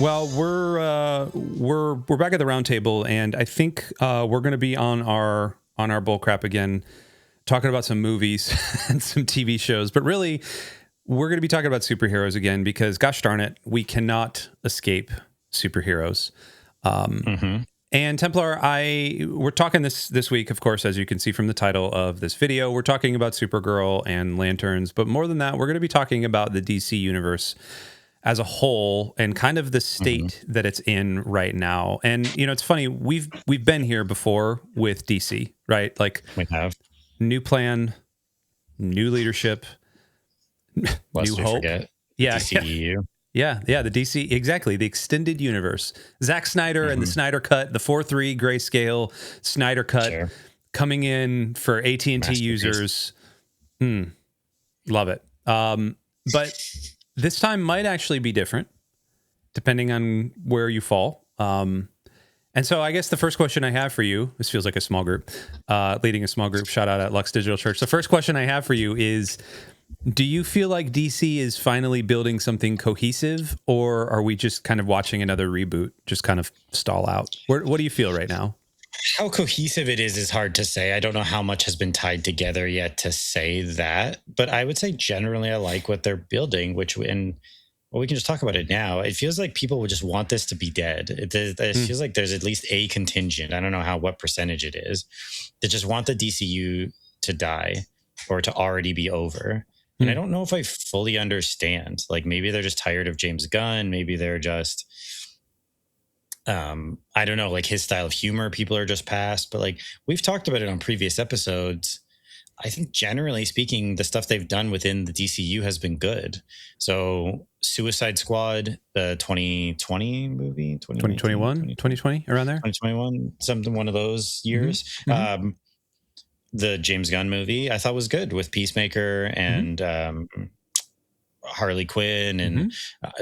Well, we're back at the Roundtable, and I think we're going to be on our bullcrap again, talking about some movies and some TV shows. But really, we're going to be talking about superheroes again because, gosh darn it, we cannot escape superheroes. And Templar, we're talking this week, of course, as you can see from the title of this video, we're talking about Supergirl and Lanterns. But more than that, we're going to be talking about the DC universe as a whole and kind of the state that it's in right now. And, you know, it's funny, we've been here before with DC, right? Like, we have new plan, new leadership, Lest new hope. Forget, Yeah. DCU. Yeah, the DC, exactly, the extended universe. Zack Snyder and the Snyder Cut, the 4:3 grayscale Snyder Cut coming in for AT&T users. Love it. But this time might actually be different, depending on where you fall. And so I guess the first question I have for you, this feels like a small group, leading a small group, shout out at Lux Digital Church. The first question I have for you is, do you feel like DC is finally building something cohesive, or are we just kind of watching another reboot just kind of stall out? What do you feel right now? How cohesive it is hard to say. I don't know how much has been tied together yet to say that, but I would say generally I like what they're building, we can just talk about it now. It feels like people would just want this to be dead. It feels like there's at least a contingent, I don't know what percentage it is, that just want the DCU to die or to already be over. And I don't know if I fully understand. Like, maybe they're just tired of James Gunn. Maybe they're just, I don't know, like his style of humor, people are just past. But like, we've talked about it on previous episodes. I think generally speaking, the stuff they've done within the DCU has been good. So Suicide Squad, the 2020 movie, 2020, around there? 2021, one of those years. The James Gunn movie I thought was good with Peacemaker and Harley Quinn and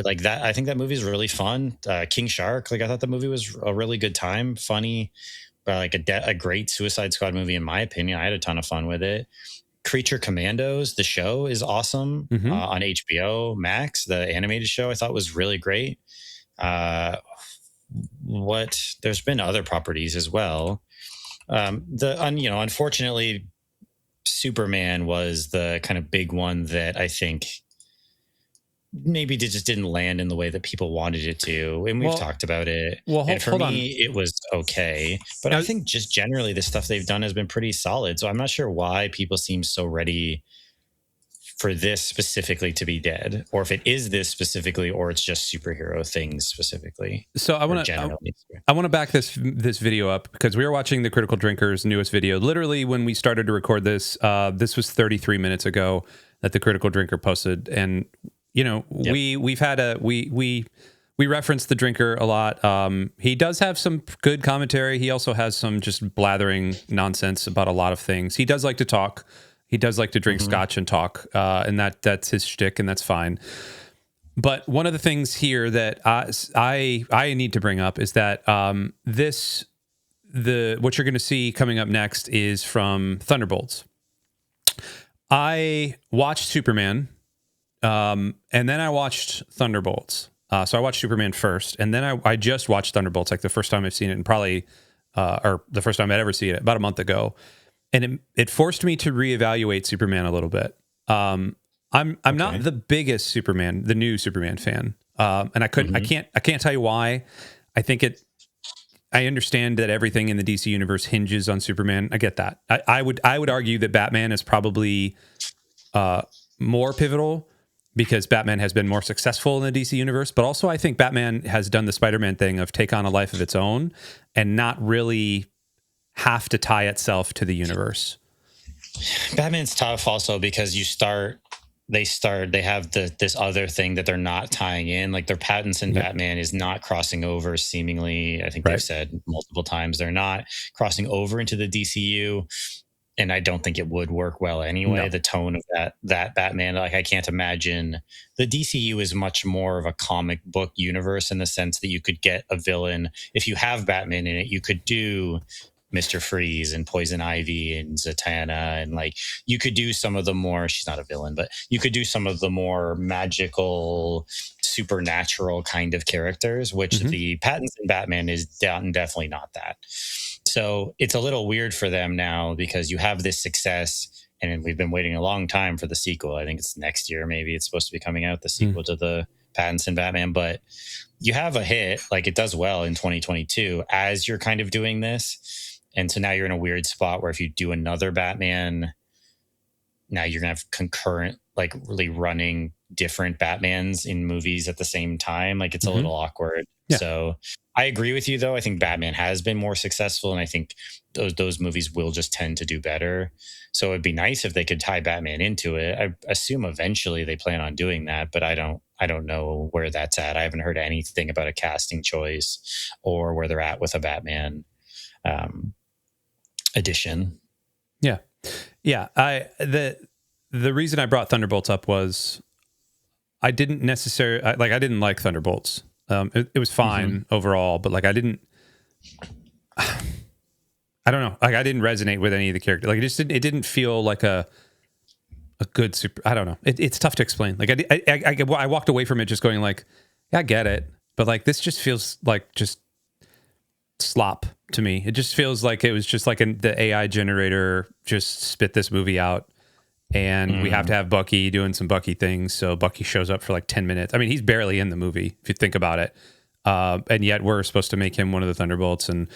like that. I think that movie is really fun. King Shark, like I thought the movie was a really good time, funny, like a great Suicide Squad movie in my opinion. I had a ton of fun with it. Creature Commandos, the show, is awesome on HBO Max. The animated show I thought was really great. There's been other properties as well. Unfortunately, Superman was the kind of big one that I think maybe just didn't land in the way that people wanted it to. And we've talked about it. And for me, it was okay. But I think just generally the stuff they've done has been pretty solid. So I'm not sure why people seem so ready for this specifically to be dead, or if it is this specifically, or it's just superhero things specifically. So I want to back this video up because we were watching the Critical Drinker's newest video. Literally, when we started to record this, this was 33 minutes ago that the Critical Drinker posted, and you know we reference the Drinker a lot. He does have some good commentary. He also has some just blathering nonsense about a lot of things. He does like to talk. He does like to drink scotch and talk, and that's his shtick, and that's fine. But one of the things here that I need to bring up is that what you're going to see coming up next is from Thunderbolts. I watched Superman, and then I watched Thunderbolts. So I watched Superman first, and then I just watched Thunderbolts, like the first time I've seen it, and probably or the first time I'd ever seen it, about a month ago. And it forced me to reevaluate Superman a little bit. I'm not the biggest the new Superman fan, and I can't tell you why. I think I understand that everything in the DC universe hinges on Superman. I get that. I would argue that Batman is probably more pivotal because Batman has been more successful in the DC universe. But also, I think Batman has done the Spider-Man thing of take on a life of its own and not really have to tie itself to the universe. Batman's tough also because they have this other thing that they're not tying in, like their Pattinson Batman is not crossing over seemingly. I think they've said multiple times they're not crossing over into the DCU, and I don't think it would work well anyway. The tone of that Batman, like I can't imagine. The DCU is much more of a comic book universe in the sense that you could get a villain. If you have Batman in it, you could do Mr. Freeze and Poison Ivy and Zatanna, and like you could do some of the more, she's not a villain, but you could do some of the more magical supernatural kind of characters, which the Pattinson Batman is definitely not that. So it's a little weird for them now because you have this success, and we've been waiting a long time for the sequel. I think it's next year, maybe it's supposed to be coming out, the sequel to the Pattinson Batman. But you have a hit, like it does well in 2022 as you're kind of doing this. And so now you're in a weird spot where if you do another Batman, now you're going to have concurrent, like really running different Batmans in movies at the same time. Like it's a little awkward. Yeah. So I agree with you, though. I think Batman has been more successful, and I think those movies will just tend to do better. So it'd be nice if they could tie Batman into it. I assume eventually they plan on doing that, but I don't know where that's at. I haven't heard anything about a casting choice or where they're at with a Batman edition. Yeah. Yeah. The reason I brought Thunderbolts up was I didn't like Thunderbolts. It was fine overall, but like I don't know. Like I didn't resonate with any of the characters. Like it didn't feel like a good super. I don't know. It's tough to explain. Like I walked away from it just going like, yeah, I get it, but like this just feels like just slop to me. It just feels like it was just like the AI generator just spit this movie out, and we have to have Bucky doing some Bucky things. So Bucky shows up for like 10 minutes. I mean, he's barely in the movie if you think about it, and yet we're supposed to make him one of the Thunderbolts and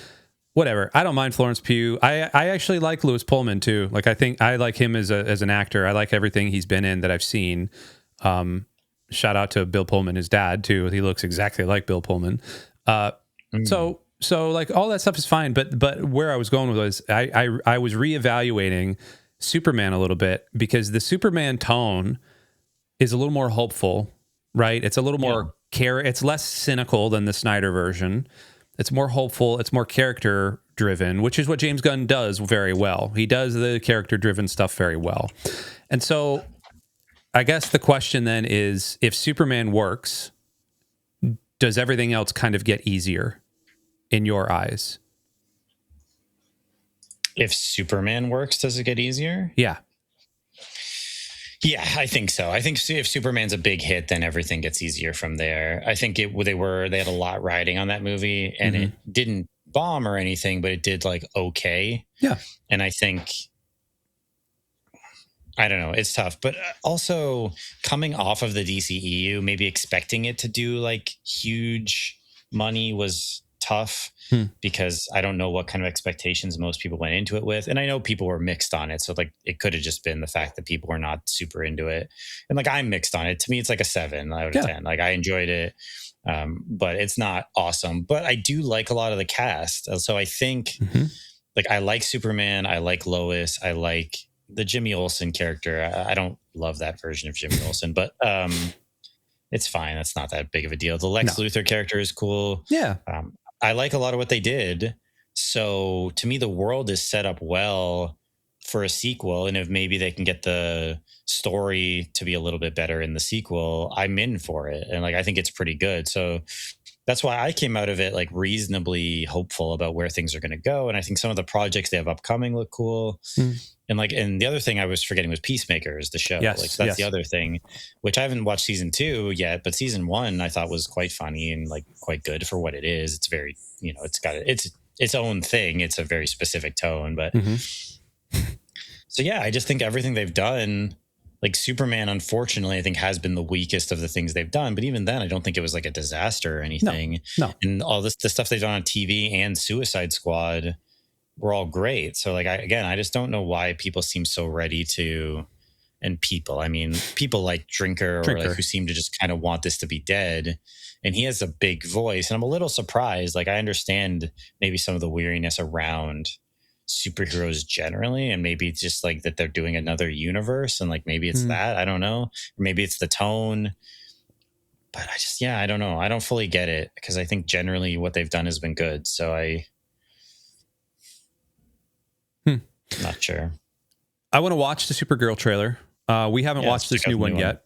whatever. I don't mind Florence Pugh. I actually like Louis Pullman too. Like I think I like him as an actor. I like everything he's been in that I've seen. Shout out to Bill Pullman, his dad too. He looks exactly like Bill Pullman. So like all that stuff is fine. But where I was going with was I was reevaluating Superman a little bit because the Superman tone is a little more hopeful, right? It's a little more it's less cynical than the Snyder version. It's more hopeful. It's more character driven, which is what James Gunn does very well. He does the character driven stuff very well. And so I guess the question then is, if Superman works, does everything else kind of get easier in your eyes? If Superman works, does it get easier? Yeah. Yeah, I think so. I think if Superman's a big hit, then everything gets easier from there. I think they had a lot riding on that movie, and it didn't bomb or anything, but it did like okay. Yeah. And I think, I don't know, it's tough. But also coming off of the DCEU, maybe expecting it to do like huge money was tough because I don't know what kind of expectations most people went into it with. And I know people were mixed on it. So like it could have just been the fact that people were not super into it. And like I'm mixed on it. To me, it's like a 7 out of 10. Like I enjoyed it. But it's not awesome. But I do like a lot of the cast. So I think like I like Superman. I like Lois. I like the Jimmy Olsen character. I don't love that version of Jimmy Olsen, but it's fine. That's not that big of a deal. The Lex Luthor character is cool. Yeah. I like a lot of what they did. So to me, the world is set up well for a sequel. And if maybe they can get the story to be a little bit better in the sequel, I'm in for it. And like, I think it's pretty good. So that's why I came out of it like reasonably hopeful about where things are going to go. And I think some of the projects they have upcoming look cool. And the other thing I was forgetting was Peacemakers, the show. Yes, like that's the other thing, which I haven't watched season 2 yet, but season 1 I thought was quite funny and like quite good for what it is. It's very, it's got its own thing. It's a very specific tone, but so yeah, I just think everything they've done, like Superman, unfortunately, I think has been the weakest of the things they've done. But even then, I don't think it was like a disaster or anything. No. And all the stuff they've done on TV and Suicide Squad were all great. So like, I just don't know why people seem so ready to, and people like Drinker. Or like who seem to just kind of want this to be dead. And he has a big voice, and I'm a little surprised. Like I understand maybe some of the weariness around superheroes generally, and maybe it's just like that they're doing another universe, and like maybe it's that, I don't know, or maybe it's the tone. But I don't know. I don't fully get it because I think generally what they've done has been good. So not sure. I want to watch the Supergirl trailer. We haven't watched this new one yet.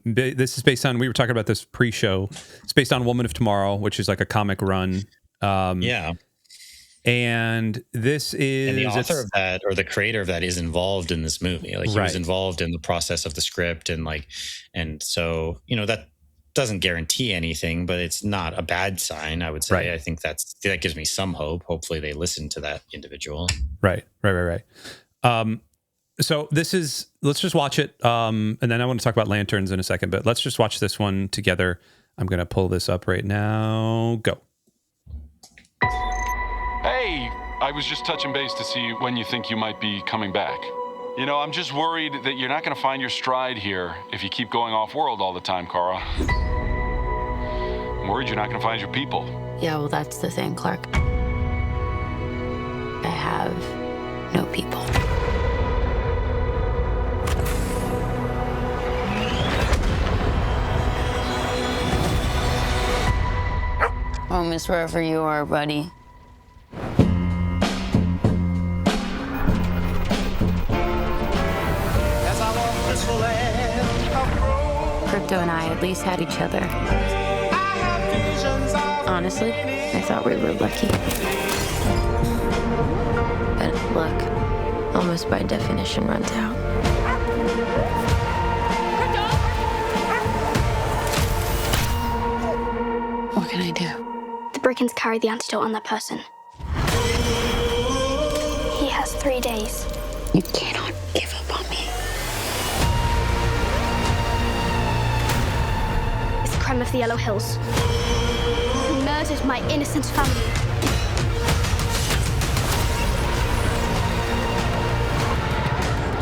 This is based on, we were talking about this pre-show. It's based on Woman of Tomorrow, which is like a comic run. And this is, and the author of that, or the creator of that, is involved in this movie. Like he was involved in the process of the script, and so that doesn't guarantee anything, but it's not a bad sign, I would say. Right. I think that gives me some hope. Hopefully they listen to that individual. Right. So let's just watch it. And then I want to talk about lanterns in a second, but let's just watch this one together. I'm going to pull this up right now. Go. Hey, I was just touching base to see when you think you might be coming back. You know, I'm just worried that you're not going to find your stride here if you keep going off-world all the time, Kara. I'm worried you're not going to find your people. Yeah, well, that's the thing, Clark. I have no people. Oh, miss wherever you are, buddy. Krypto and I at least had each other. Honestly, I thought we were lucky. But luck, almost by definition, runs out. What can I do? The Brickens carry the antidote on that person. He has 3 days. You cannot give up on me. It's a crime of the Yellow Hills. Who murdered my innocent family.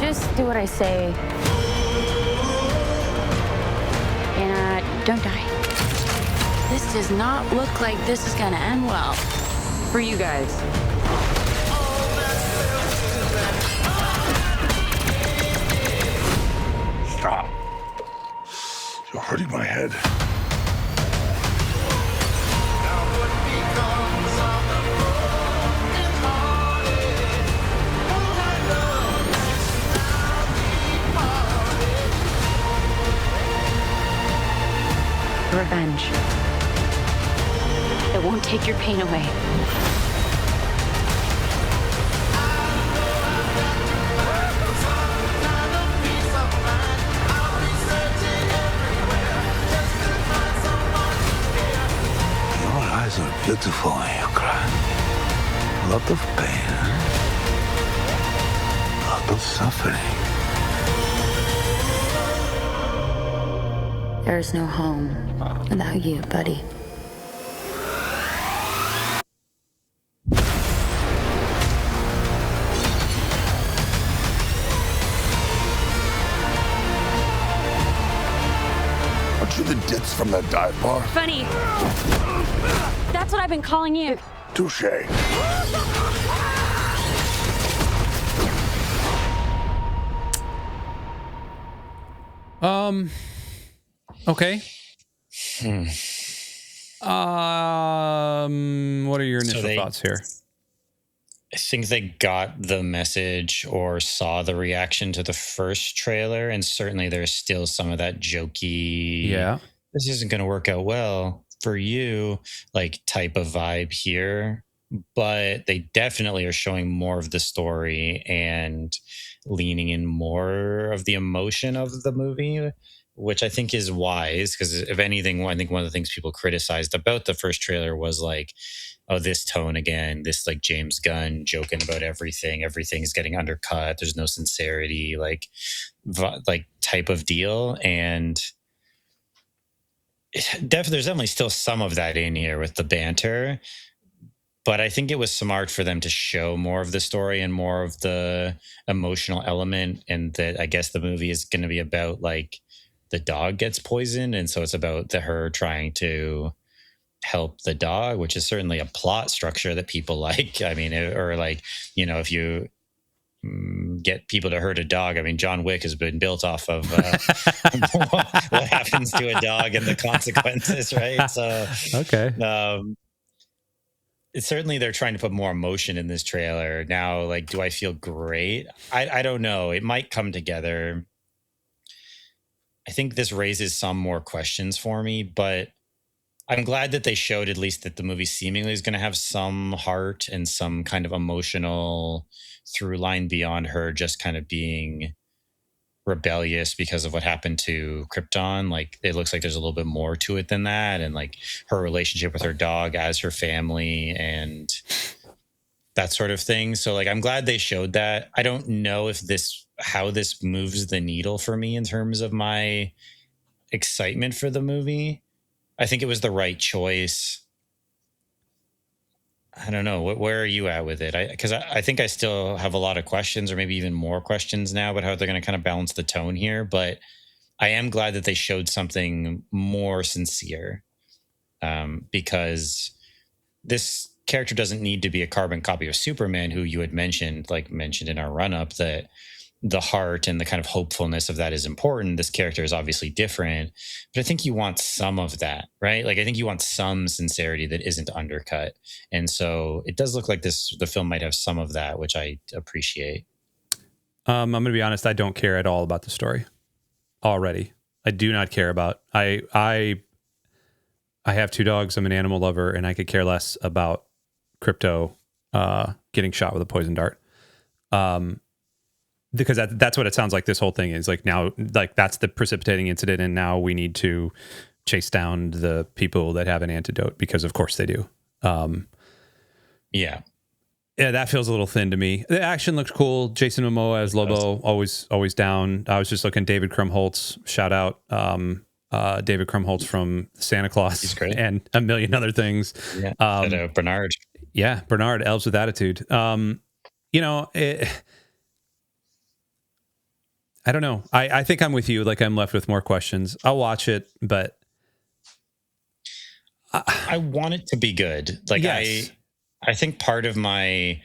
Just do what I say. And don't die. This does not look like this is gonna end well for you guys. Stop. You're hurting my head. Revenge. It won't take your pain away. Your eyes are beautiful when you cry. A lot of pain. A lot of suffering. There's no home without you, buddy. Aren't you the ditz from that dive bar? Funny. That's what I've been calling you. Touche. Okay. What are your initial thoughts here? I think they got the message or saw the reaction to the first trailer, and certainly there's still some of that jokey, this isn't going to work out well for you, like type of vibe here. But they definitely are showing more of the story and leaning in more of the emotion of the movie, which I think is wise, because if anything, I think one of the things people criticized about the first trailer was like, oh, this tone again, this like James Gunn joking about everything, everything's getting undercut, there's no sincerity, like type of deal. And there's definitely still some of that in here with the banter, but I think it was smart for them to show more of the story and more of the emotional element, and that I guess the movie is going to be about like the dog gets poisoned, and so it's about her trying to help the dog, which is certainly a plot structure that people like. I mean, or like, you know, if you get people to hurt a dog, I mean, John Wick has been built off of what happens to a dog and the consequences, right? So, okay. It's certainly they're trying to put more emotion in this trailer. Now, like, do I feel great? I don't know. It might come together. I think this raises some more questions for me, but I'm glad that they showed at least that the movie seemingly is going to have some heart and some kind of emotional through line beyond her just kind of being rebellious because of what happened to Krypton. Like, it looks like there's a little bit more to it than that, and like her relationship with her dog as her family and that sort of thing. So like, I'm glad they showed that. I don't know if how this moves the needle for me in terms of my excitement for the movie. I think it was the right choice. I don't know. Where are you at with it? Because I think I still have a lot of questions, or maybe even more questions now about how they're going to kind of balance the tone here. But I am glad that they showed something more sincere, because this character doesn't need to be a carbon copy of Superman, who you had mentioned in our run-up, that the heart and the kind of hopefulness of that is important. This character is obviously different, but I think you want some of that, right? Like, I think you want some sincerity that isn't undercut. And so it does look like the film might have some of that, which I appreciate. I'm going to be honest. I don't care at all about the story already. I do not care about, I have 2 dogs. I'm an animal lover, and I could care less about Krypto getting shot with a poison dart. Because that's what it sounds like this whole thing is. Like, now, like, that's the precipitating incident, and now we need to chase down the people that have an antidote, because of course they do. Yeah, that feels a little thin to me. The action looks cool. Jason Momoa as Lobo, always down. I was just looking, David Krumholtz, shout out. David Krumholtz from Santa Claus. He's great. And a million other things. Yeah, Bernard. Yeah, Bernard, Elves with Attitude. I don't know. I think I'm with you. Like, I'm left with more questions. I'll watch it, but I want it to be good. Like, yes. I think part of maybe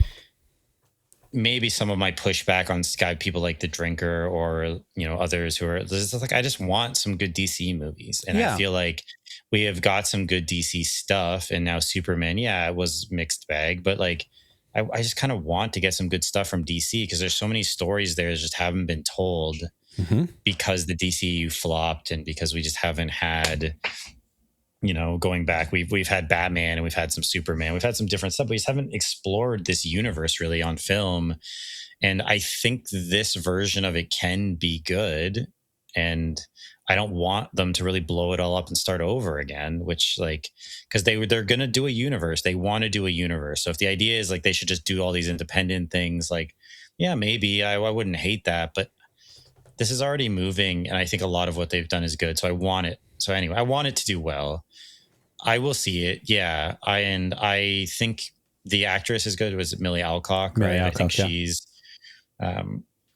some of my pushback on Sky people like The Drinker, or others who are like, I just want some good DC movies, and I feel like we have got some good DC stuff, and now Superman, it was mixed bag, but like, I just kind of want to get some good stuff from DC, because there's so many stories there that just haven't been told, because the DCU flopped, and because we just haven't had, going back, we've had Batman, and we've had some Superman, we've had some different stuff, but we just haven't explored this universe really on film. And I think this version of it can be good, and I don't want them to really blow it all up and start over again, which, like, because they're going to do a universe. They want to do a universe. So if the idea is like they should just do all these independent things, like, yeah, maybe I wouldn't hate that, but this is already moving, and I think a lot of what they've done is good. So I want it. So anyway, I want it to do well. I will see it. Yeah. I think the actress is good. Was it Millie Alcock? Right. Alcock, I think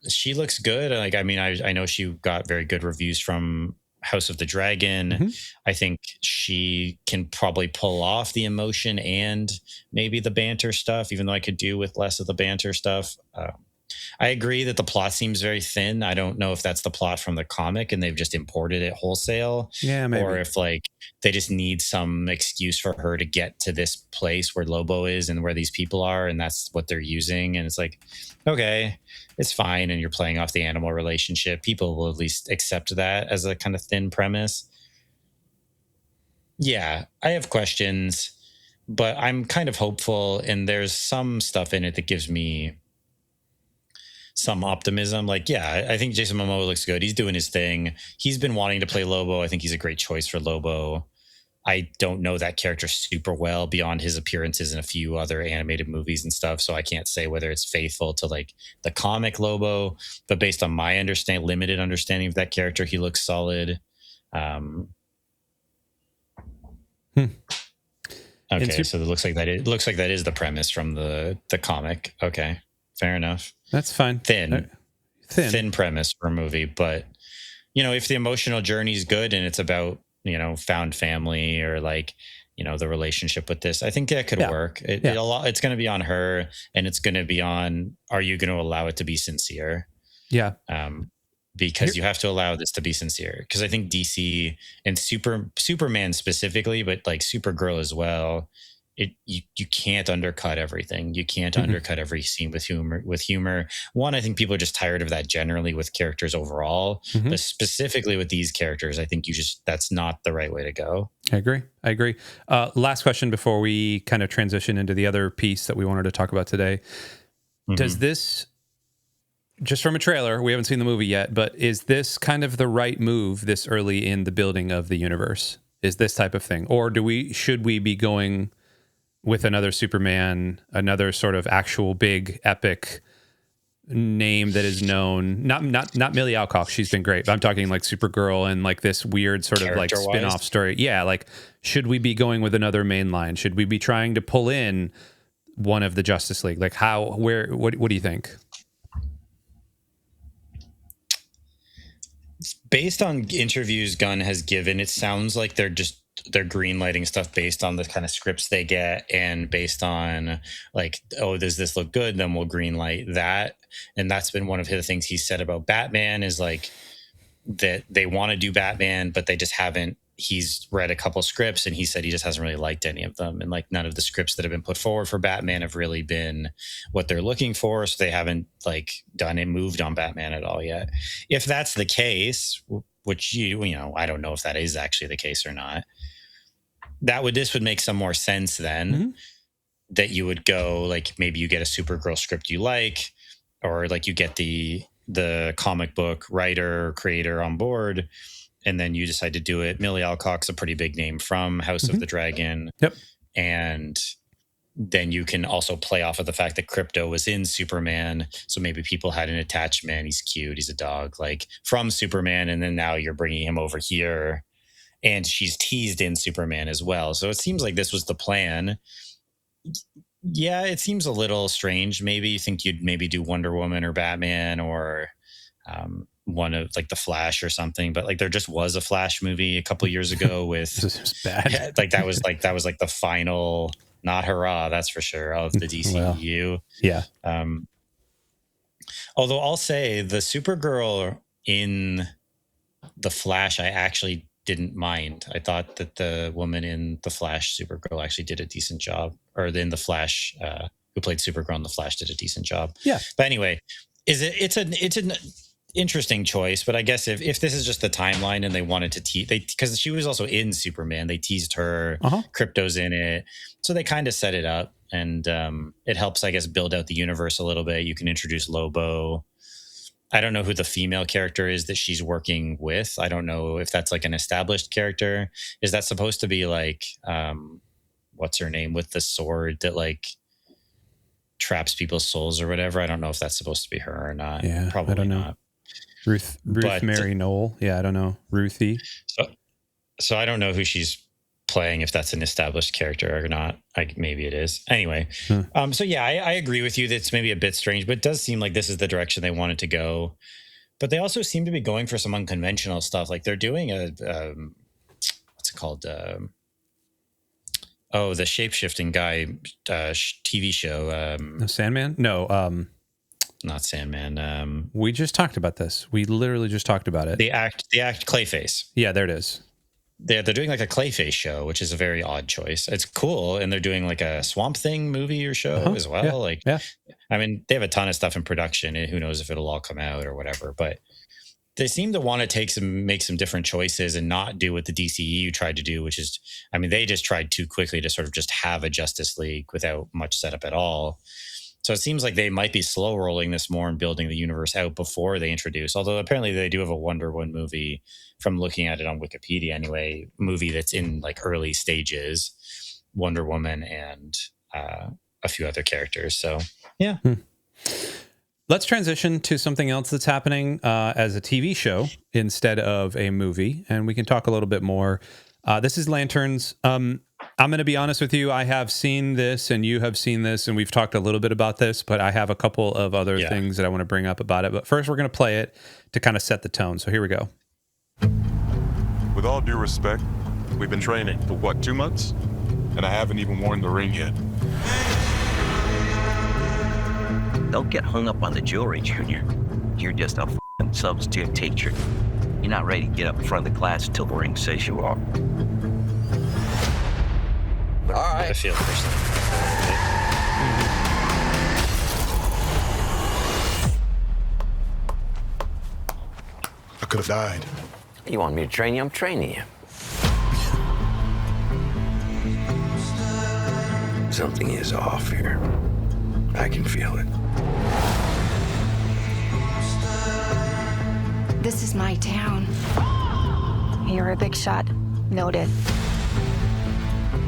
she looks good. Like, I mean, I know she got very good reviews from House of the Dragon. I think she can probably pull off the emotion and maybe the banter stuff, even though I could do with less of the banter stuff. I agree that the plot seems very thin. I don't know if that's the plot from the comic and they've just imported it wholesale. Yeah, maybe. Or if like they just need some excuse for her to get to this place where Lobo is and where these people are, and that's what they're using. And it's like, okay, it's fine. And you're playing off the animal relationship. People will at least accept that as a kind of thin premise. Yeah, I have questions, but I'm kind of hopeful. And there's some stuff in it that gives me some optimism. Like, yeah, I think Jason Momoa looks good. He's doing his thing. He's been wanting to play Lobo. I think he's a great choice for Lobo. I don't know that character super well beyond his appearances in a few other animated movies and stuff. So I can't say whether it's faithful to like the comic Lobo, but based on my limited understanding of that character, he looks solid. Okay, so it looks like that is the premise from the comic. Okay, fair enough. That's fine. Thin premise for a movie, but if the emotional journey is good and it's about found family or like the relationship with this, I think that could work. It's going to be on her, and it's going to be on, are you going to allow it to be sincere? Yeah. Because you have to allow this to be sincere. Because I think DC and Superman specifically, but like Supergirl as well, you can't undercut everything. You can't undercut every scene with humor. One, I think people are just tired of that generally with characters overall, but specifically with these characters, I think that's not the right way to go. I agree. Last question before we kind of transition into the other piece that we wanted to talk about today. Does this just from a trailer, we haven't seen the movie yet, but is this kind of the right move this early in the building of the universe? Is this type of thing? Or should we be going with another Superman, another sort of actual big epic name that is known? Not Millie Alcock, she's been great, but I'm talking like Supergirl and like this weird sort of like spin-off story. Yeah, like should we be going with another main line? Should we be trying to pull in one of the Justice League? Like what do you think? Based on interviews Gunn has given, it sounds like they're greenlighting stuff based on the kind of scripts they get, and based on like, oh, does this look good? Then we'll greenlight that. And that's been one of the things he said about Batman, is like that they want to do Batman, but they just haven't. He's read a couple scripts and he said he just hasn't really liked any of them. And like none of the scripts that have been put forward for Batman have really been what they're looking for. So they haven't like moved on Batman at all yet. If that's the case, which you know, I don't know if that is actually the case or not, this would make some more sense then, that you would go like, maybe you get a Supergirl script you like, or like you get the comic book writer, creator on board, and then you decide to do it. Millie Alcock's a pretty big name from House of the Dragon. Yep. And then you can also play off of the fact that Krypto was in Superman. So maybe people had an attachment. He's cute. He's a dog, like from Superman. And then now you're bringing him over here, and she's teased in Superman as well. So it seems like this was the plan. Yeah, it seems a little strange. Maybe you think you'd maybe do Wonder Woman or Batman, or one of like the Flash or something, but like there just was a Flash movie a couple of years ago with this was bad. like that was like the final, not hurrah, that's for sure, of the DCU. Well, yeah. Although I'll say the Supergirl in the Flash, I actually didn't mind. I thought that the woman in the Flash, Supergirl, actually did a decent job, or in the Flash, who played Supergirl in the Flash, did a decent job. Yeah. But anyway, it's an interesting choice, but I guess if this is just the timeline and they wanted to tease, because she was also in Superman, they teased her, Krypto's in it, so they kind of set it up, and it helps, I guess, build out the universe a little bit. You can introduce Lobo. I don't know who the female character is that she's working with. I don't know if that's like an established character. Is that supposed to be like, what's her name with the sword that like traps people's souls or whatever? I don't know if that's supposed to be her or not. Yeah, probably I don't know. not. Ruth Mary Knoll. Yeah, I don't know. Ruthie. So I don't know who she's playing, if that's an established character or not. Maybe it is. Anyway, so yeah, I agree with you that it's maybe a bit strange, but it does seem like this is the direction they wanted to go. But they also seem to be going for some unconventional stuff. Like they're doing a what's it called? The shape-shifting guy TV show. Sandman? No, not Sandman. We just talked about this. We literally just talked about it. The act Clayface. Yeah, there it is. They're doing like a Clayface show, which is a very odd choice. It's cool, and they're doing like a Swamp Thing movie or show as well. Yeah. I mean, they have a ton of stuff in production, and who knows if it'll all come out or whatever. But they seem to want to make some different choices and not do what the DCU tried to do, which is, I mean, they just tried too quickly to sort of just have a Justice League without much setup at all. So it seems like they might be slow rolling this more and building the universe out before they introduce. Although apparently they do have a Wonder Woman movie, from looking at it on Wikipedia anyway, movie that's in like early stages, Wonder Woman and a few other characters. So yeah. Let's transition to something else that's happening as a TV show instead of a movie, and we can talk a little bit more. This is Lanterns. I'm going to be honest with you. I have seen this, and you have seen this, and we've talked a little bit about this, but I have a couple of other things that I want to bring up about it. But first, we're going to play it to kind of set the tone. So here we go. With all due respect, we've been training for what, 2 months? And I haven't even worn the ring yet. Don't get hung up on the jewelry, Junior. You're just a f***ing substitute teacher. You're not ready to get up in front of the class till the ring says you are. All right. I feel personally. I could have died. You want me to train you? I'm training you. Something is off here. I can feel it. This is my town. You're a big shot. Noted.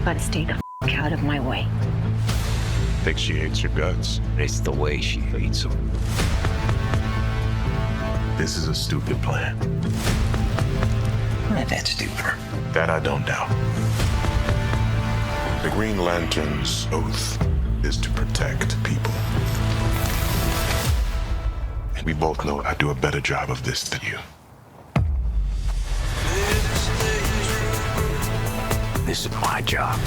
But stay the out of my way. I think she hates your guts. It's the way she hates them. This is a stupid plan. Not that stupid. That I don't doubt. The Green Lantern's oath is to protect people. And we both know I do a better job of this than you. This is my job.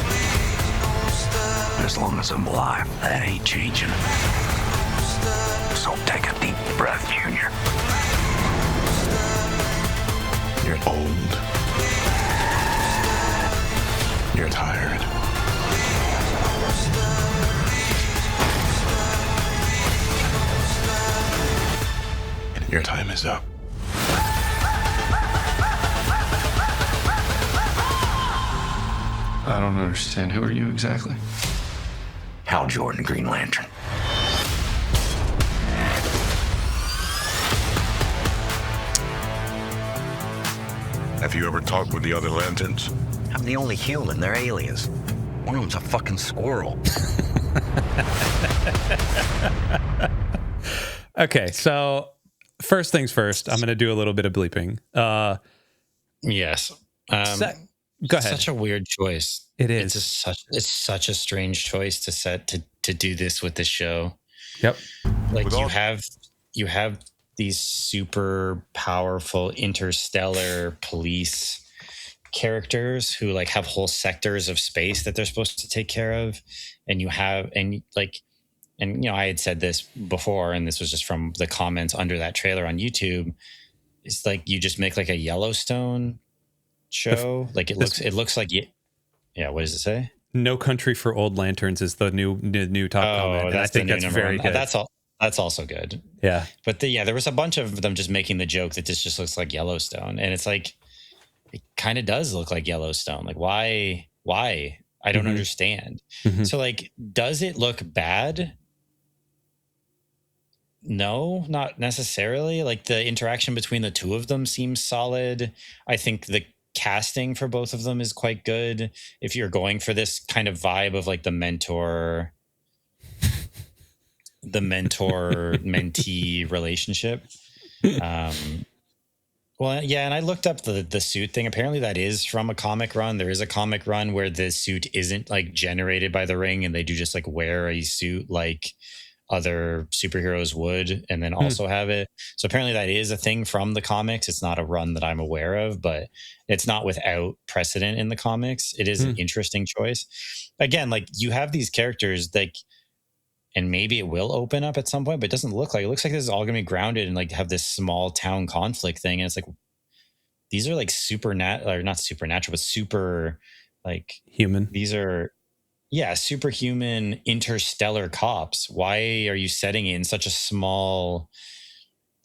As long as I'm alive, that ain't changing. So take a deep breath, Junior. You're old. You're tired. And your time is up. I don't understand. Who are you exactly? Hal Jordan, Green Lantern. Have you ever talked with the other Lanterns? I'm the only human. They're aliens. One of them's a fucking squirrel. Okay, so first things first, I'm going to do a little bit of bleeping. Yes. Go ahead. Such a weird choice. It is. It's such a strange choice to set to do this with this show. Yep. Like you have these super powerful interstellar police characters who like have whole sectors of space that they're supposed to take care of, and you know, I had said this before, and this was just from the comments under that trailer on YouTube. It's like you just make like a Yellowstone show. Like it looks like, yeah. What does it say? No Country for Old Lanterns is the new top comment. And I think that's very good. That's also good. Yeah. But there was a bunch of them just making the joke that this just looks like Yellowstone, and it's like it kind of does look like Yellowstone. Like why? I don't understand. Mm-hmm. So like, does it look bad? No, not necessarily. Like the interaction between the two of them seems solid. I think the casting for both of them is quite good. If you're going for this kind of vibe of like the mentor mentee relationship. Well, yeah, and I looked up the suit thing. Apparently that is from a comic run. There is a comic run where the suit isn't like generated by the ring, and they do just like wear a suit like other superheroes would, and then also have it. So apparently that is a thing from the comics. It's not a run that I'm aware of, but it's not without precedent in the comics. It is an interesting choice. Again, like you have these characters like, and maybe it will open up at some point, but it doesn't look like it. It looks like this is all going to be grounded and like have this small town conflict thing. And it's like, these are like not supernatural, but super like human. These are, yeah, superhuman interstellar cops. Why are you setting it in such a small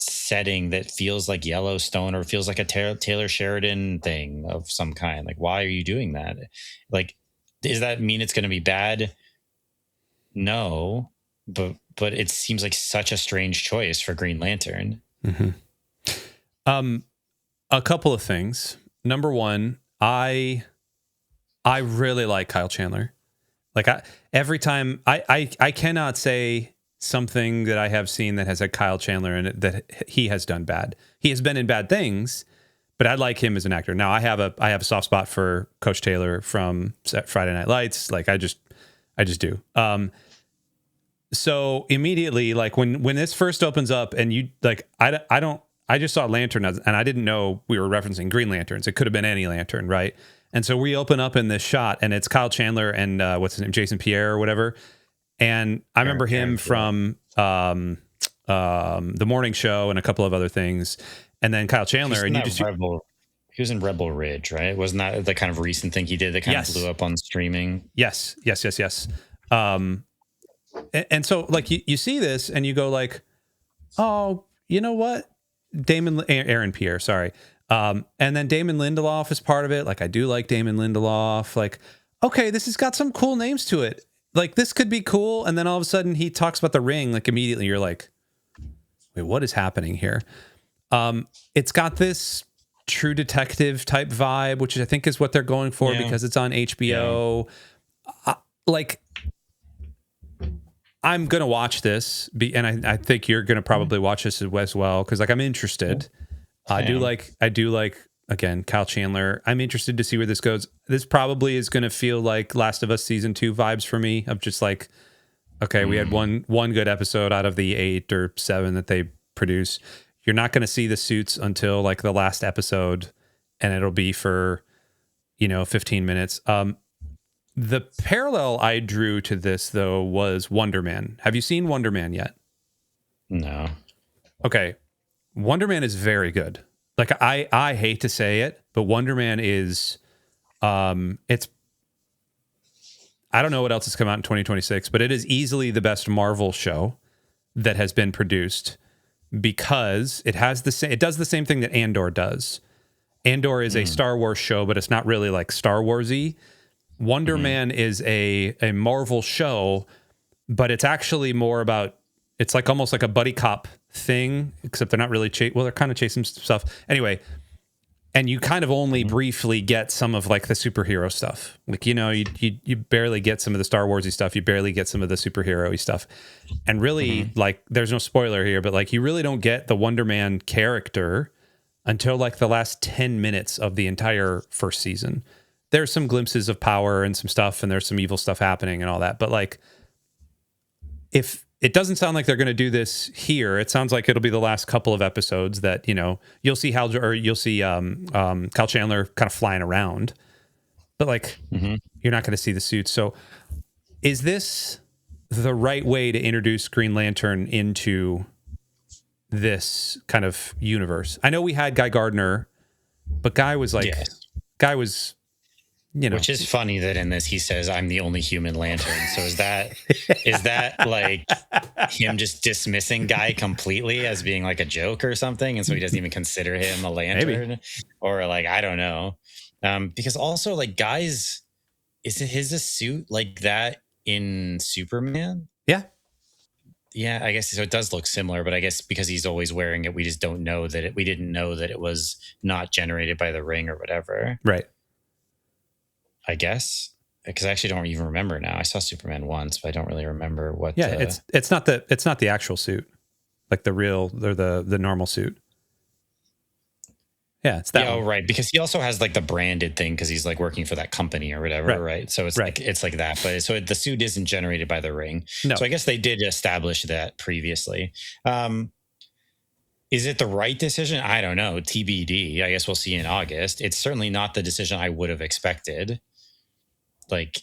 setting that feels like Yellowstone or feels like a Taylor Sheridan thing of some kind? Like, why are you doing that? Like, does that mean it's going to be bad? No, but it seems like such a strange choice for Green Lantern. A couple of things. Number one, I really like Kyle Chandler. Like every time I cannot say something that I have seen that has had Kyle Chandler in it that he has done bad. He has been in bad things, but I like him as an actor. Now I have a soft spot for Coach Taylor from Friday Night Lights. Like I just do. So immediately, like when this first opens up and you like, I just saw Lantern and I didn't know we were referencing Green Lanterns. It could have been any lantern, right? And so we open up in this shot and it's Kyle Chandler and what's his name, Jason Pierre or whatever. And I remember him from the morning show and a couple of other things. And then Kyle Chandler, and he was in Rebel Ridge, right? Wasn't that the kind of recent thing he did that kind of blew up on streaming? Yes. And so like you see this and you go like, oh, you know what? Aaron Pierre, sorry. And then Damon Lindelof is part of it. Like I do like Damon Lindelof. Like, okay, this has got some cool names to it. Like this could be cool. And then all of a sudden he talks about the ring. Like immediately you're like, wait, what is happening here? It's got this True Detective type vibe, which I think is what they're going for because it's on HBO. Yeah. I'm gonna watch this, and I think you're gonna probably watch this as well because like I'm interested. I do like again Kyle Chandler. I'm interested to see where this goes. This probably is gonna feel like Last of Us season 2 vibes for me. Of just like, okay, we had one good episode out of the 8 or 7 that they produce. You're not gonna see the suits until like the last episode, and it'll be for 15 minutes. The parallel I drew to this, though, was Wonder Man. Have you seen Wonder Man yet? No. Okay. Wonder Man is very good. Like, I hate to say it, but Wonder Man is, it's, I don't know what else has come out in 2026, but it is easily the best Marvel show that has been produced because it has it does the same thing that Andor does. Andor is a Star Wars show, but it's not really like Star Wars-y. Wonder Man is a Marvel show, but it's actually more about, it's like almost like a buddy cop thing, except they're not really they're kind of chasing stuff. Anyway, and you kind of only briefly get some of like the superhero stuff. Like, you barely get some of the Star Wars-y stuff. You barely get some of the superhero-y stuff. And really, like, there's no spoiler here, but like you really don't get the Wonder Man character until like the last 10 minutes of the entire first season. There's some glimpses of power and some stuff, and there's some evil stuff happening and all that. But like, if it doesn't sound like they're going to do this here, it sounds like it'll be the last couple of episodes that, you'll see Kyle Chandler kind of flying around, but like, you're not going to see the suits. So is this the right way to introduce Green Lantern into this kind of universe? I know we had Guy Gardner, but Guy was like, which is funny that in this he says I'm the only human lantern. So is that like him just dismissing Guy completely as being like a joke or something, and so he doesn't even consider him a lantern? Maybe. Or like, I don't know, because also like Guy's, is his a suit like that in Superman? Yeah, I guess so. It does look similar, but I guess because he's always wearing it, we just don't know that we didn't know that it was not generated by the ring or whatever. Right. I guess, because I actually don't even remember now. I saw Superman once, but I don't really remember what. Yeah, it's not the actual suit, like the real or the normal suit. Yeah, it's that. Oh, right, because he also has like the branded thing because he's like working for that company or whatever, right? So it's like that, but so the suit isn't generated by the ring. No. So I guess they did establish that previously. Is it the right decision? I don't know. TBD. I guess we'll see in August. It's certainly not the decision I would have expected. Like,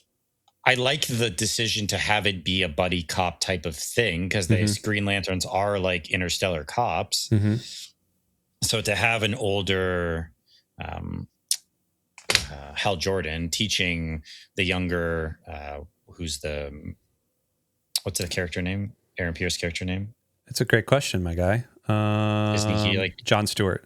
I like the decision to have it be a buddy cop type of thing because the Green Lanterns are like interstellar cops. So to have an older Hal Jordan teaching the younger, what's the character name? Aaron Pierce's character name? That's a great question, my guy. Isn't he like John Stewart?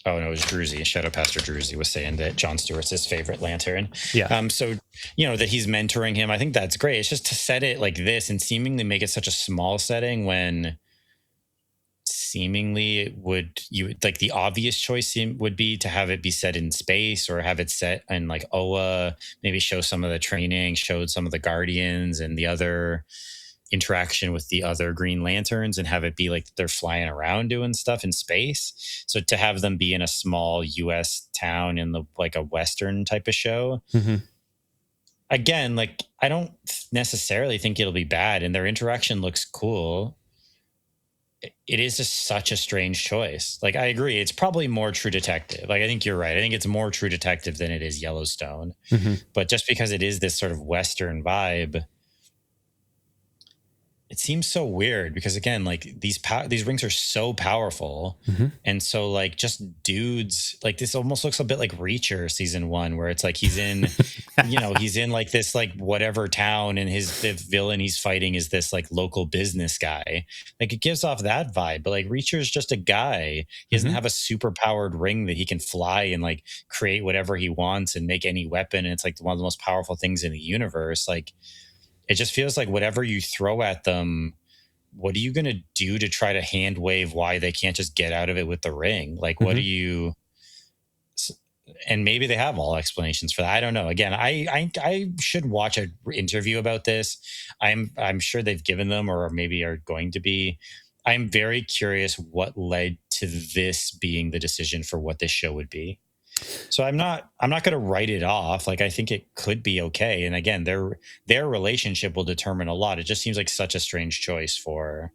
Oh, no, it was Druzy. Shadow Pastor Druzy was saying that John Stewart's his favorite lantern. Yeah. So, that he's mentoring him. I think that's great. It's just to set it like this and seemingly make it such a small setting when seemingly it would, like the obvious choice would be to have it be set in space or have it set in like Oa, maybe show some of the training, showed some of the Guardians and the other interaction with the other Green Lanterns and have it be like they're flying around doing stuff in space. So to have them be in a small US town in the like a Western type of show, again, like I don't necessarily think it'll be bad and their interaction looks cool. It is just such a strange choice. Like I agree, it's probably more True Detective. Like I think you're right. I think it's more True Detective than it is Yellowstone. But just because it is this sort of Western vibe, it seems so weird because again, like these rings are so powerful, and so like just dudes like this almost looks a bit like Reacher season 1, where it's like he's in, he's in like this like whatever town, and the villain he's fighting is this like local business guy. Like it gives off that vibe, but like Reacher's just a guy. He doesn't have a super powered ring that he can fly and like create whatever he wants and make any weapon. And it's like one of the most powerful things in the universe. Like. It just feels like whatever you throw at them what are you going to do to try to hand wave why they can't just get out of it with the ring? Like, what do you? And maybe they have all explanations for that. I don't know. Again, I should watch an interview about this. I'm sure they've given them, or maybe are going to be. I'm very curious what led to this being the decision for what this show would be. So I'm not going to write it off. Like, I think it could be okay. And again, their relationship will determine a lot. It just seems like such a strange choice for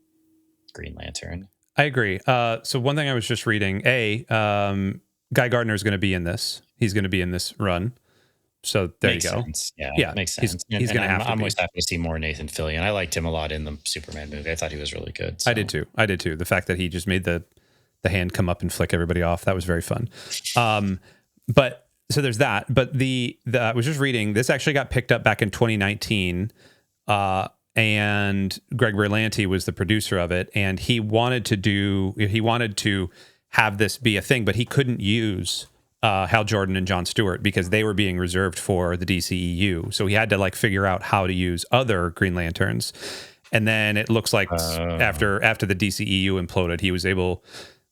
Green Lantern. I agree. So one thing I was just reading, Guy Gardner is going to be in this. He's going to be in this run. So there Makes you go. Sense. Yeah, makes sense. He's going to have to I'm be. always happy to see more Nathan Fillion. I liked him a lot in the Superman movie. I thought he was really good. So. I did too. The fact that he just made the hand come up and flick everybody off, that was very fun. But so there's that. But the I was just reading, this actually got picked up back in 2019. And Greg Berlanti was the producer of it, and he wanted to have this be a thing, but he couldn't use Hal Jordan and Jon Stewart because they were being reserved for the DCEU. So he had to like figure out how to use other Green Lanterns. And then it looks like after the DCEU imploded, he was able,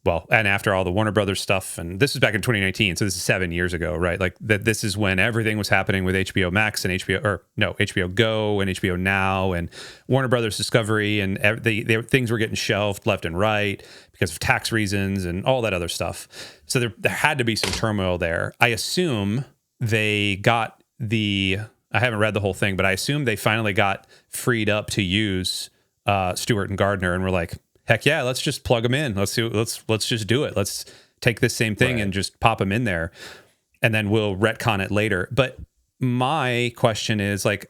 and after all the Warner Brothers stuff, and this was back in 2019, so this is 7 years ago, right? Like this is when everything was happening with HBO Max and HBO Go and HBO Now and Warner Brothers Discovery, and things were getting shelved left and right because of tax reasons and all that other stuff. So there had to be some turmoil there. I assume they got I haven't read the whole thing, but I assume they finally got freed up to use Stewart and Gardner, and were like, heck yeah, let's just plug them in. Let's just do it. Let's take this same thing and just pop them in there, and then we'll retcon it later. But my question is, like,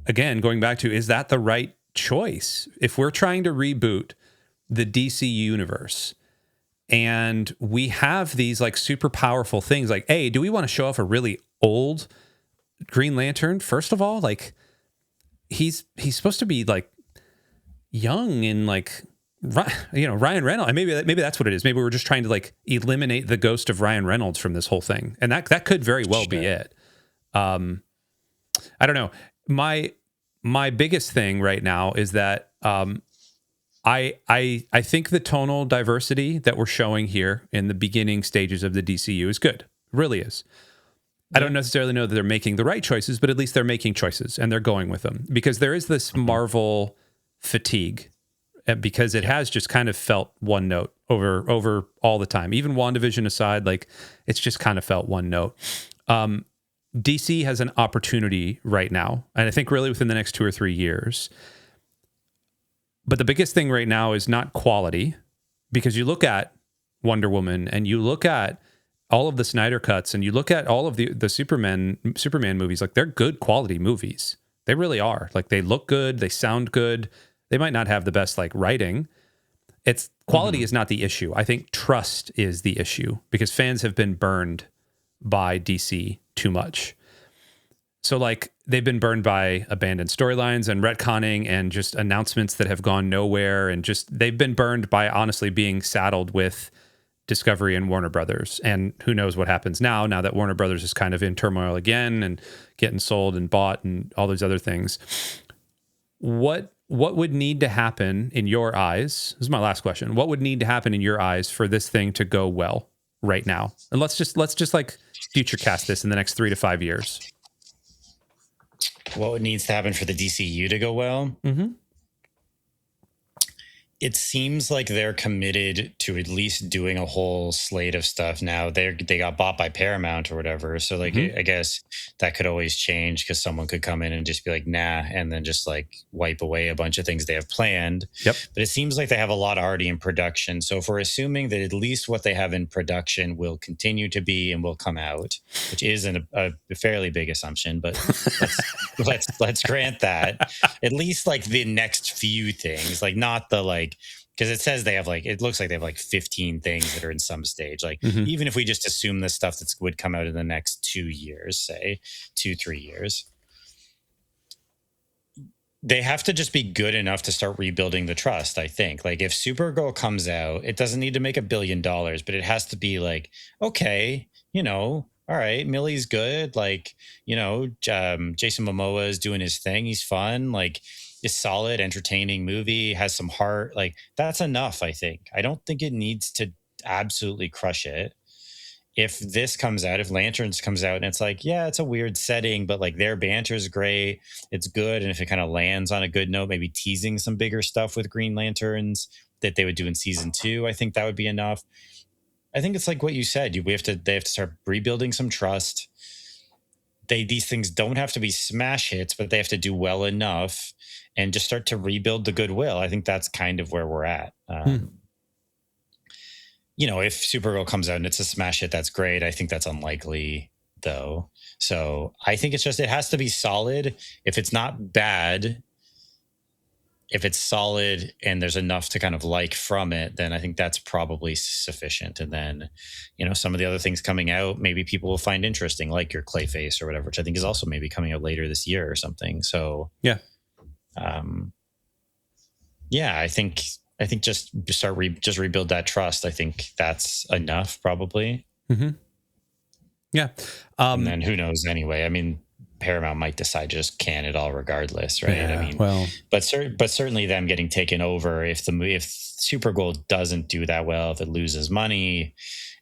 again, going back to, is that the right choice? If we're trying to reboot the DC universe and we have these like super powerful things, like, hey, do we want to show off a really old Green Lantern? First of all, like, he's supposed to be like young and like, Ryan Reynolds. Maybe that's what it is. Maybe we're just trying to like eliminate the ghost of Ryan Reynolds from this whole thing, and that could very well be it. I don't know. My biggest thing right now is that I think the tonal diversity that we're showing here in the beginning stages of the DCU is good. It really is. I don't necessarily know that they're making the right choices, but at least they're making choices and they're going with them, because there is this Marvel fatigue, because it has just kind of felt one note over all the time. Even WandaVision aside, like, it's just kind of felt one note. DC has an opportunity right now, and I think really within the next 2 or 3 years. But the biggest thing right now is not quality, because you look at Wonder Woman and you look at all of the Snyder cuts and you look at all of the Superman movies, like, they're good quality movies. They really are. Like, they look good, they sound good. They might not have the best like writing. It's quality is not the issue. I think trust is the issue, because fans have been burned by DC too much. So like, they've been burned by abandoned storylines and retconning and just announcements that have gone nowhere, and just they've been burned by honestly being saddled with Discovery and Warner Brothers. And who knows what happens now that Warner Brothers is kind of in turmoil again and getting sold and bought and all those other things. What would need to happen in your eyes? This is my last question. What would need to happen in your eyes for this thing to go well right now? And let's just like future cast this in the next 3 to 5 years. What needs to happen for the DCU to go well? Mm-hmm. It seems like they're committed to at least doing a whole slate of stuff now. They got bought by Paramount or whatever. So like, I guess that could always change, because someone could come in and just be like, nah, and then just like wipe away a bunch of things they have planned. Yep. But it seems like they have a lot already in production. So if we're assuming that at least what they have in production will continue to be and will come out, which is a fairly big assumption, but let's grant that. At least like the next few things, like not the like, because it says they have like, it looks like they have like 15 things that are in some stage. Like, even if we just assume the stuff that would come out in the next 2 years, say 2-3 years, they have to just be good enough to start rebuilding the trust. I think, like, if Supergirl comes out, it doesn't need to make $1 billion, but it has to be like, okay, all right, Millie's good. Like, Jason Momoa is doing his thing. He's fun. Like, solid, entertaining movie, has some heart, like that's enough, I think. I don't think it needs to absolutely crush it. If this comes out, if Lanterns comes out and it's like, yeah, it's a weird setting, but like their banter is great, it's good. And if it kind of lands on a good note, maybe teasing some bigger stuff with Green Lanterns that they would do in season 2, I think that would be enough. I think it's like what you said. They have to start rebuilding some trust. These things don't have to be smash hits, but they have to do well enough and just start to rebuild the goodwill. I think that's kind of where we're at. You know, if Supergirl comes out and it's a smash hit, that's great. I think that's unlikely, though. So I think it has to be solid. If it's not bad, if it's solid and there's enough to kind of like from it, then I think that's probably sufficient. And then, you know, some of the other things coming out, maybe people will find interesting, like your Clayface or whatever, which I think is also maybe coming out later this year or something. So yeah, I think just rebuild that trust. I think that's enough, probably. Mm-hmm. Yeah, and then who knows? Anyway, I mean, Paramount might decide to just can it all regardless, right? Yeah, I mean, well, but certainly them getting taken over if Supergirl doesn't do that well, if it loses money,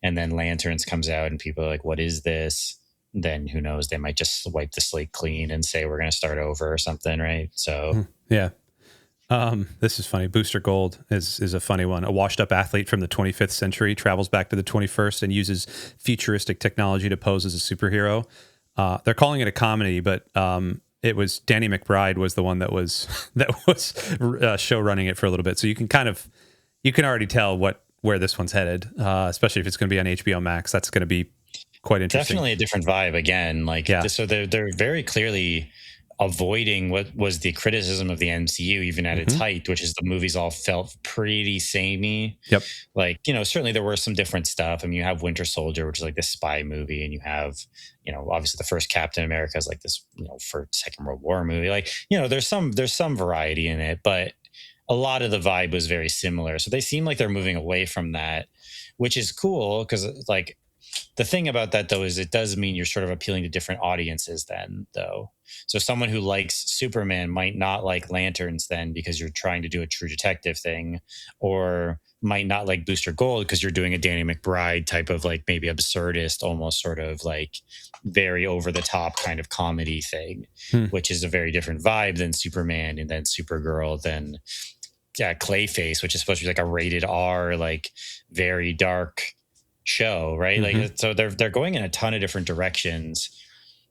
and then Lanterns comes out and people are like, "What is this?" Then who knows? They might just wipe the slate clean and say we're going to start over or something, right? So yeah. This is funny. Booster Gold is a funny one. A washed-up athlete from the 25th century travels back to the 21st and uses futuristic technology to pose as a superhero. They're calling it a comedy, but it was Danny McBride was the one that was show running it for a little bit. So you can already tell where this one's headed, especially if it's going to be on HBO Max. That's going to be quite interesting. Definitely a different vibe again. Like, yeah. So they're very clearly avoiding what was the criticism of the MCU even at its height, which is the movies all felt pretty samey. Yep. Like, you know, certainly there were some different stuff. I mean, you have Winter Soldier, which is like this spy movie, and you have, you know, obviously the first Captain America is like this, you know, for Second World War movie. Like, you know, there's some variety in it, but a lot of the vibe was very similar. So they seem like they're moving away from that, which is cool because, like, the thing about that, though, is it does mean you're sort of appealing to different audiences then, though. So someone who likes Superman might not like Lanterns then because you're trying to do a true detective thing, or might not like Booster Gold because you're doing a Danny McBride type of like maybe absurdist, almost sort of like very over the top kind of comedy thing, which is a very different vibe than Superman and then Supergirl, then Clayface, which is supposed to be like a rated R, like very dark show, right? Like, so they're going in a ton of different directions.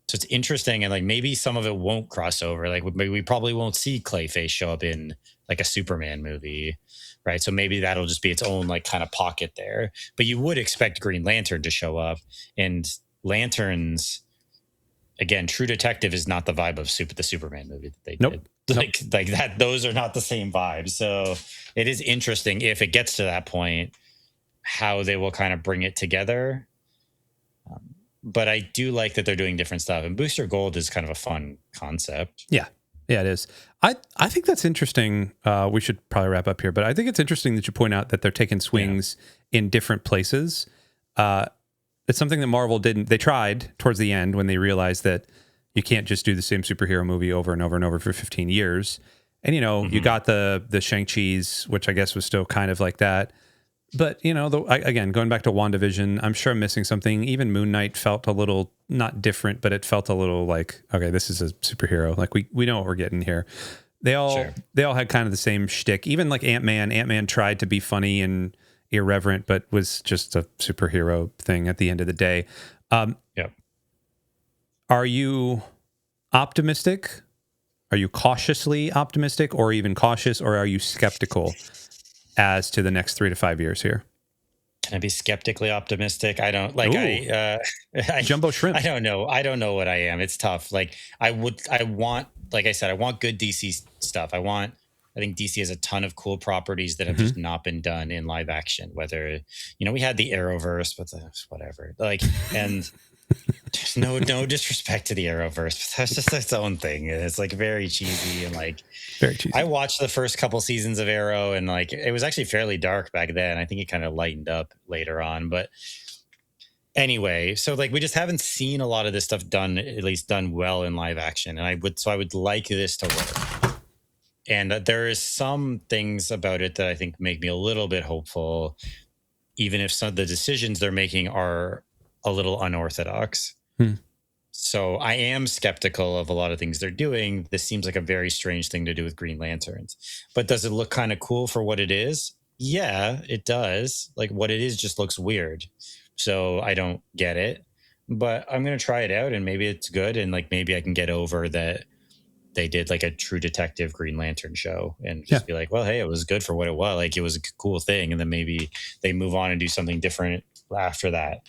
So it's interesting, and like maybe some of it won't cross over. Like maybe we probably won't see Clayface show up in like a Superman movie, right? So maybe that'll just be its own like kind of pocket there. But you would expect Green Lantern to show up, and Lanterns, again, True Detective is not the vibe of the Superman movie that they did. Like that, those are not the same vibe. So it is interesting if it gets to that point, how they will kind of bring it together. But I do like that they're doing different stuff, and Booster Gold is kind of a fun concept. Yeah, it is. I think that's interesting. We should probably wrap up here, but I think it's interesting that you point out that they're taking swings in different places. It's something that Marvel didn't. They tried towards the end when they realized that you can't just do the same superhero movie over and over and over for 15 years. And, you know, you got the Shang-Chi's, which I guess was still kind of like that. But, you know, again, going back to WandaVision, I'm sure I'm missing something. Even Moon Knight felt a little, not different, but it felt a little like, okay, this is a superhero. Like, we know what we're getting here. They all had kind of the same shtick. Even like Ant-Man. Ant-Man tried to be funny and irreverent, but was just a superhero thing at the end of the day. Are you optimistic? Are you cautiously optimistic, or even cautious, or are you skeptical as to the next 3 to 5 years here? Can I be skeptically optimistic? I don't like. Jumbo shrimp. I don't know. I don't know what I am. It's tough. Like I want, like I said, I want good DC stuff. I think DC has a ton of cool properties that have just not been done in live action. Whether, you know, we had the Arrowverse, but whatever. Like, and no disrespect to the Arrowverse, but that's just its own thing. It's like very cheesy and like very cheesy. I watched the first couple seasons of Arrow, and like it was actually fairly dark back then. I think it kind of lightened up later on, but anyway, so like we just haven't seen a lot of this stuff done, at least done well in live action, and I would like this to work. And there is some things about it that I think make me a little bit hopeful, even if some of the decisions they're making are a little unorthodox. So I am skeptical of a lot of things they're doing. This seems like a very strange thing to do with Green Lanterns. But does it look kind of cool for what it is? Yeah, it does. Like, what it is just looks weird. So I don't get it. But I'm going to try it out, and maybe it's good. And like, maybe I can get over that they did like a True Detective Green Lantern show and just be like, well, hey, it was good for what it was. Like, it was a cool thing. And then maybe they move on and do something different after that.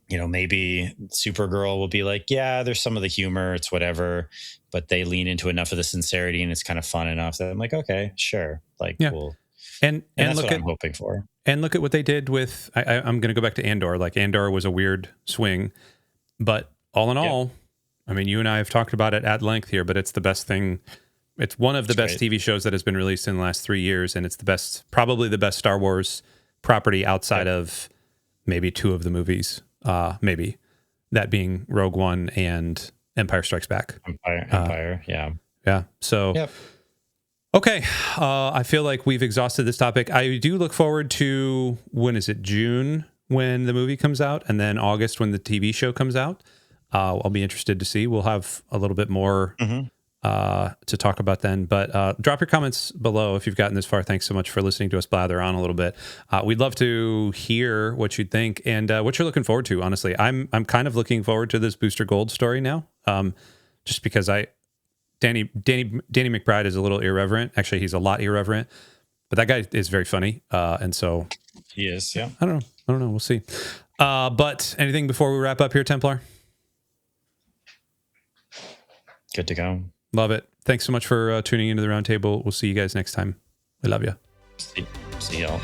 You know, maybe Supergirl will be like, yeah, there's some of the humor, it's whatever, but they lean into enough of the sincerity and it's kind of fun enough that I'm like, okay, sure. Like, cool. And that's look what at, I'm hoping for. And look at what they did with, I'm going to go back to Andor. Like, Andor was a weird swing, but all in all, I mean, you and I have talked about it at length here, but it's the best thing. It's one of the best TV shows that has been released in the last 3 years. And it's the best, probably the best Star Wars property outside of maybe 2 of the movies. Maybe that being Rogue One and Empire Strikes Back. Empire. Yeah. So, okay. I feel like we've exhausted this topic. I do look forward to, when is it? June when the movie comes out, and then August when the TV show comes out. I'll be interested to see. We'll have a little bit more to talk about then. But drop your comments below if you've gotten this far. Thanks so much for listening to us blather on a little bit. We'd love to hear what you'd think and what you're looking forward to. Honestly, I'm kind of looking forward to this Booster Gold story now, just because Danny McBride is a little irreverent. Actually, he's a lot irreverent, but that guy is very funny, and so he is. Yeah, I don't know. We'll see. But anything before we wrap up here, Templar? Good to go. Love it. Thanks so much for tuning into the Roundtable. We'll see you guys next time. We love you. See y'all.